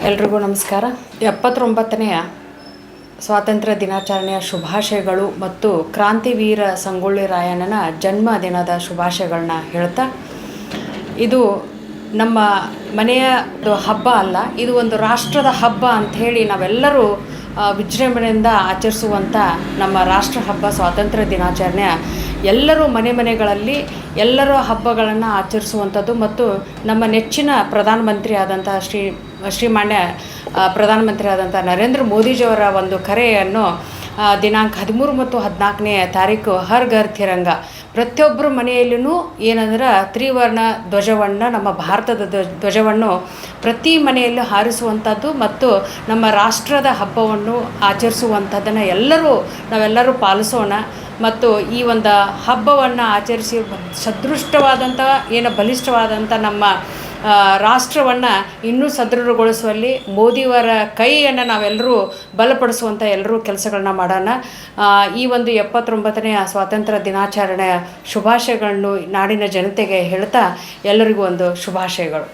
ಎಲ್ರಿಗೂ ನಮಸ್ಕಾರ. 79ನೆಯ ಸ್ವಾತಂತ್ರ್ಯ ದಿನಾಚರಣೆಯ ಶುಭಾಶಯಗಳು ಮತ್ತು ಕ್ರಾಂತಿವೀರ ಸಂಗೊಳ್ಳಿ ರಾಯಣ್ಣನ ಜನ್ಮ ದಿನದ ಶುಭಾಶಯಗಳನ್ನ ಹೇಳ್ತಾ, ಇದು ನಮ್ಮ ಮನೆಯ ಹಬ್ಬ ಅಲ್ಲ, ಇದು ಒಂದು ರಾಷ್ಟ್ರದ ಹಬ್ಬ ಅಂಥೇಳಿ ನಾವೆಲ್ಲರೂ ವಿಜೃಂಭಣೆಯಿಂದ ಆಚರಿಸುವಂಥ ನಮ್ಮ ರಾಷ್ಟ್ರ ಹಬ್ಬ ಸ್ವಾತಂತ್ರ್ಯ ದಿನಾಚರಣೆ ಎಲ್ಲರೂ ಮನೆಗಳಲ್ಲಿ ಎಲ್ಲರೂ ಹಬ್ಬಗಳನ್ನು ಆಚರಿಸುವಂಥದ್ದು. ಮತ್ತು ನಮ್ಮ ನೆಚ್ಚಿನ ಪ್ರಧಾನಮಂತ್ರಿ ಆದಂಥ ಶ್ರೀಮಾನ್ಯ ಪ್ರಧಾನಮಂತ್ರಿ ಆದಂಥ ನರೇಂದ್ರ ಮೋದಿಜಿಯವರ ಒಂದು ಕರೆಯನ್ನು ದಿನಾಂಕ 13 ಮತ್ತು 14ನೇ ತಾರೀಕು ಹರ್ ಘರ್ ತಿರಂಗ, ಪ್ರತಿಯೊಬ್ಬರ ಮನೆಯಲ್ಲೂ ಏನಂದ್ರೆ ತ್ರಿವರ್ಣ ಧ್ವಜವನ್ನು, ನಮ್ಮ ಭಾರತದ ಧ್ವಜವನ್ನು ಪ್ರತಿ ಮನೆಯಲ್ಲೂ ಹಾರಿಸುವಂಥದ್ದು ಮತ್ತು ನಮ್ಮ ರಾಷ್ಟ್ರದ ಹಬ್ಬವನ್ನು ಆಚರಿಸುವಂಥದ್ದನ್ನು ನಾವೆಲ್ಲರೂ ಪಾಲಿಸೋಣ. ಮತ್ತು ಈ ಒಂದು ಹಬ್ಬವನ್ನು ಆಚರಿಸಿ ಸದೃಷ್ಟವಾದಂಥ ಬಲಿಷ್ಠವಾದಂಥ ನಮ್ಮ ರಾಷ್ಟ್ರವನ್ನು ಇನ್ನೂ ಸದೃಢಗೊಳಿಸುವಲ್ಲಿ ಮೋದಿಯವರ ಕೈಯನ್ನು ನಾವೆಲ್ಲರೂ ಬಲಪಡಿಸುವಂಥ ಎಲ್ಲರೂ ಕೆಲಸಗಳನ್ನ ಮಾಡೋಣ. ಈ ಒಂದು 79ನೆಯ ಸ್ವಾತಂತ್ರ್ಯ ದಿನಾಚರಣೆಯ ಶುಭಾಶಯಗಳನ್ನು ನಾಡಿನ ಜನತೆಗೆ ಹೇಳ್ತಾ ಎಲ್ಲರಿಗೂ ಒಂದು ಶುಭಾಶಯಗಳು.